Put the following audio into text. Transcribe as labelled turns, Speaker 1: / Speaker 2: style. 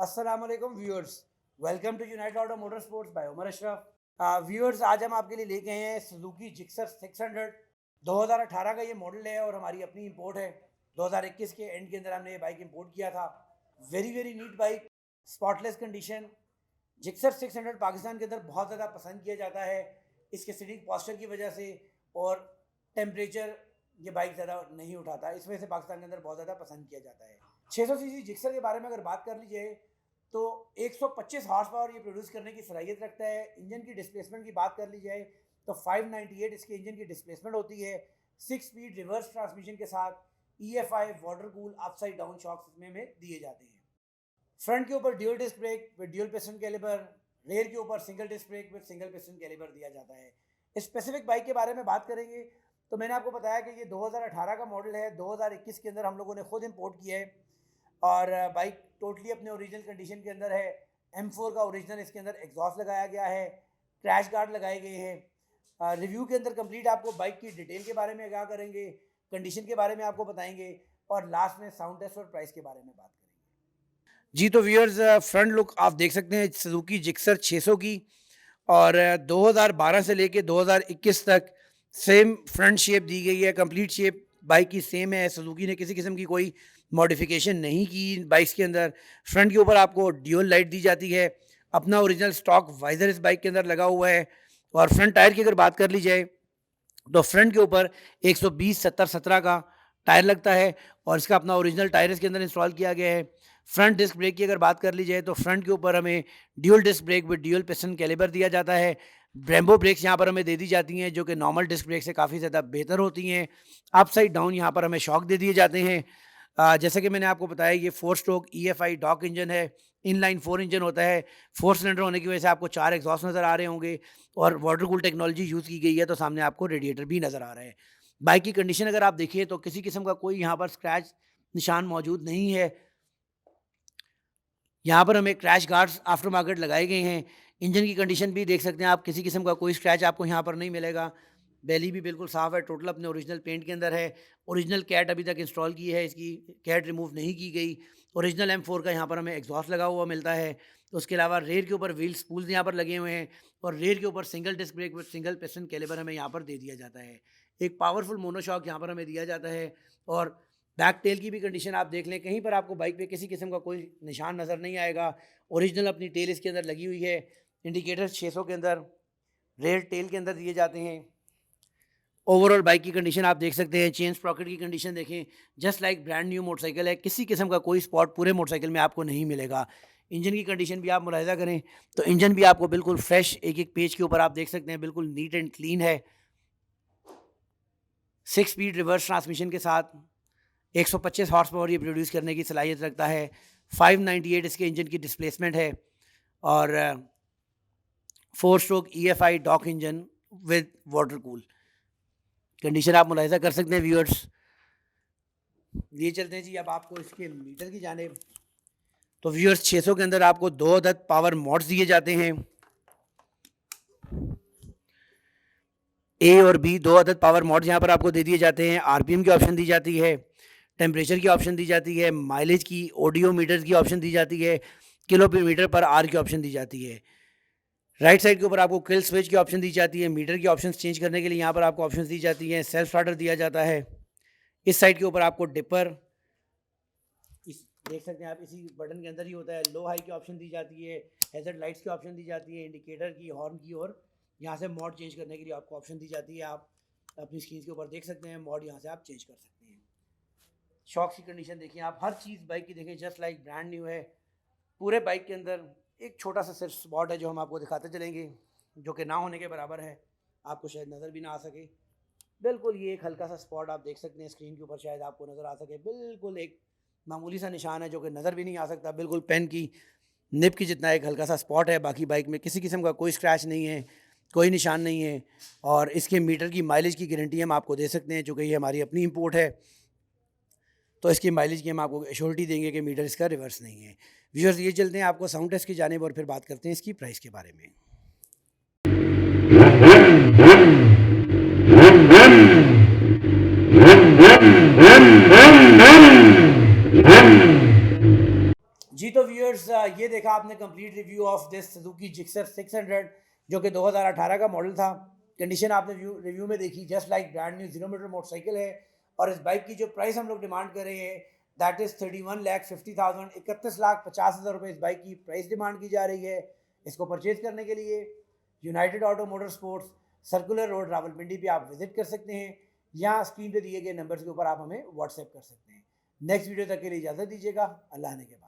Speaker 1: अस्सलाम वालेकुम viewers, welcome to United Auto Motor Sports by Umar Ashraf. Viewers, आज हम आपके लिए लेके आए हैं सुजुकी जिक्सर 600। 2018 का ये मॉडल है और हमारी अपनी इंपोर्ट है। 2021 के एंड के अंदर हमने ये बाइक इंपोर्ट किया था। Very neat bike, spotless condition. Gixxer 600 Pakistan के अंदर बहुत ज़्यादा पसंद किया जाता है इसके सीटिंग पॉस्चर की वजह से, और टेम्परेचर ये बाइक ज़्यादा नहीं उठाता, इस वजह से पाकिस्तान के अंदर बहुत ज़्यादा पसंद किया जाता है। 600 सीसी जिक्सर के बारे में अगर बात कर ली जाए तो 125 हॉर्स पावर ये प्रोड्यूस करने की सलाहियत रखता है। इंजन की डिस्प्लेसमेंट की बात कर ली जाए तो 598 इसके इंजन की डिस्प्लेसमेंट होती है। 6 स्पीड रिवर्स ट्रांसमिशन के साथ EFI water cool upside down shocks इसमें दिए जाते हैं। फ्रंट के ऊपर dual disc brake with dual piston caliber, rear के ऊपर single disc brake with single piston caliber दिया जाता है। इस स्पेसिफिक बाइक के बारे में बात करेंगे तो मैंने आपको बताया कि ये 2018 का मॉडल है। 2021 के अंदर हम लोगों ने खुद इंपोर्ट किया है और बाइक टोटली अपने ओरिजिनल कंडीशन के अंदर है। M4 का ओरिजिनल इसके अंदर एग्जॉस्ट लगाया गया है, क्रैश गार्ड लगाए गए हैं। रिव्यू के अंदर कंप्लीट आपको बाइक की डिटेल के बारे में आगाह करेंगे, कंडीशन के बारे में आपको बताएंगे और लास्ट में साउंड टेस्ट और प्राइस के बारे में बात करेंगे। जी तो व्यूअर्स, फ्रंट लुक आप देख सकते हैं सुजुकी जिक्सर 600 की, और 2012 से लेके 2021 तक सेम फ्रंट शेप दी गई है। कंप्लीट शेप बाइक की सेम है। सुजुकी ने किसी किस्म की कोई मॉडिफिकेशन नहीं की बाइक्स के अंदर। फ्रंट के ऊपर आपको ड्यूल लाइट दी जाती है। अपना ओरिजिनल स्टॉक वाइजर इस बाइक के अंदर लगा हुआ है। और फ्रंट टायर की अगर बात कर ली जाए तो फ्रंट के ऊपर 120/70/17 का टायर लगता है और इसका अपना ओरिजिनल टायर इसके अंदर इंस्टॉल किया गया है। फ्रंट डिस्क ब्रेक की अगर बात कर ली जाए तो फ्रंट के ऊपर हमें dual disc brake with dual piston caliber दिया जाता है। ब्रेम्बो ब्रेक्स यहाँ पर हमें दे दी जाती हैं जो कि नॉर्मल डिस्क ब्रेक से काफ़ी ज़्यादा बेहतर होती हैं। अपसाइड डाउन यहाँ पर हमें शॉक दे दिए जाते हैं। जैसे कि मैंने आपको बताया, ये 4 स्ट्रोक EFI डॉक इंजन है। इनलाइन 4 इंजन होता है। 4 सिलेंडर होने की वजह से आपको 4 एग्जॉस्ट नज़र आ रहे होंगे और वाटर कूल टेक्नोलॉजी यूज़ की गई है, तो सामने आपको रेडिएटर भी नज़र आ रहा है। बाइक की कंडीशन अगर आप देखिए तो किसी किस्म का कोई यहाँ पर स्क्रैच निशान मौजूद नहीं है। यहाँ पर हमें क्रैश गार्ड्स आफ्टर मार्केट लगाए गए हैं। इंजन की कंडीशन भी देख सकते हैं आप, किसी किस्म का कोई स्क्रैच आपको यहाँ पर नहीं मिलेगा। बैली भी बिल्कुल साफ़ है, टोटल अपने ओरिजिनल पेंट के अंदर है। ओरिजिनल कैट अभी तक इंस्टॉल की है, इसकी कैट रिमूव नहीं की गई। ओरिजिनल M4 का यहाँ पर हमें एग्जॉस्ट लगा हुआ मिलता है। तो उसके अलावा रेयर के ऊपर व्हील स्पूल्स यहाँ पर लगे हुए हैं और रेयर के ऊपर single disc brake with single piston caliber हमें यहाँ पर दे दिया जाता है। एक पावरफुल मोनोशॉक यहाँ पर हमें दिया जाता है। और बैक टेल की भी कंडीशन आप देख लें, कहीं पर आपको बाइक पे किसी किस्म का कोई निशान नज़र नहीं आएगा। ओरिजिनल अपनी टेल इसके अंदर लगी हुई है। इंडिकेटर 600 के अंदर रेयर टेल के अंदर दिए जाते हैं। ओवरऑल बाइक की कंडीशन आप देख सकते हैं। चेन स्प्रॉकेट की कंडीशन देखें, just like brand new motorcycle है। किसी किस्म का कोई स्पॉट पूरे मोटरसाइकिल में आपको नहीं मिलेगा। इंजन की कंडीशन भी आप मुलाहिजा करें तो इंजन भी आपको बिल्कुल फ्रेश, एक पेज के ऊपर आप देख सकते हैं, बिल्कुल नीट एंड क्लीन है। 6 स्पीड रिवर्स ट्रांसमिशन के साथ 125 हॉर्स पावर ये प्रोड्यूस करने की सलाहियत रखता है। 598 इसके इंजन की डिस्प्लेसमेंट है और 4 stroke EFI doc engine with water cool. Condition आप मुलाहिजा कर सकते हैं व्यूअर्स। ये चलते हैं जी अब आपको इसके मीटर की जानिब। तो व्यूअर्स, 600 के अंदर आपको 2 अदद पावर मोड्स दिए जाते हैं। A और B 2 अदद पावर मोड्स यहाँ पर आपको दे दिए जाते हैं। RPM की ऑप्शन दी जाती है, टेम्परेचर की ऑप्शन दी जाती है, माइलेज की, ऑडियो मीटर की ऑप्शन दी जाती है, किलोमीटर पर आवर की ऑप्शन दी जाती है। राइट साइड के ऊपर आपको किल स्विच की ऑप्शन दी जाती है। मीटर की ऑप्शंस चेंज करने के लिए यहाँ पर आपको ऑप्शंस दी जाती हैं। सेल्फ स्टार्टर दिया जाता है। इस साइड के ऊपर आपको डिपर, इस देख सकते हैं आप, इसी बटन के अंदर ही होता है। लो हाई की ऑप्शन दी जाती है, हैज़र्ड लाइट्स की ऑप्शन दी जाती है, इंडिकेटर की, हॉर्न की, और यहाँ से मोड चेंज करने के लिए आपको ऑप्शन दी जाती है। आप अपनी स्क्रीन के ऊपर देख सकते हैं, मोड यहाँ से आप चेंज कर सकते हैं। शॉक्स की कंडीशन देखिए आप, हर चीज़ बाइक की देखें जस्ट लाइक ब्रांड न्यू है। पूरे बाइक के अंदर एक छोटा सा सिर्फ स्पॉट है जो हम आपको दिखाते चलेंगे, जो कि ना होने के बराबर है, आपको शायद नज़र भी ना आ सके। बिल्कुल ये एक हल्का सा स्पॉट आप देख सकते हैं स्क्रीन के ऊपर, शायद आपको नज़र आ सके। बिल्कुल एक मामूली सा निशान है जो कि नज़र भी नहीं आ सकता, बिल्कुल पेन की निब की जितना एक हल्का सा स्पॉट है। बाकी बाइक में किसी किस्म का कोई स्क्रैच नहीं है, कोई निशान नहीं है। और इसके मीटर की माइलेज की गारंटी हम आपको दे सकते हैं, चूँकि ये हमारी अपनी इंपोर्ट है तो इसकी माइलेज की हम आपको एश्योरिटी देंगे कि मीटर इसका रिवर्स नहीं है। व्यूअर्स, ये चलते हैं आपको साउंड टेस्ट की जानिब और फिर बात करते हैं इसकी प्राइस के बारे में। जी तो व्यूअर्स ये देखा आपने complete review of this Suzuki Gixxer 600 जो कि 2018 का मॉडल था। कंडीशन आपने रिव्यू में देखी, just like brand new 0 meter motorcycle है। और इस बाइक की जो प्राइस हम लोग डिमांड कर रहे हैं दैट इज़ 31,50,000, 31,50,000 रुपये इस बाइक की प्राइस डिमांड की जा रही है। इसको परचेज करने के लिए United Auto Motor sports, circular road, Rawalpindi पे आप विजिट कर सकते हैं, या स्क्रीन पे दिए गए नंबर्स के ऊपर आप हमें व्हाट्सएप कर सकते हैं। नेक्स्ट वीडियो तक के लिए इजाज़त दीजिएगा। अल्लाह ने के बाद।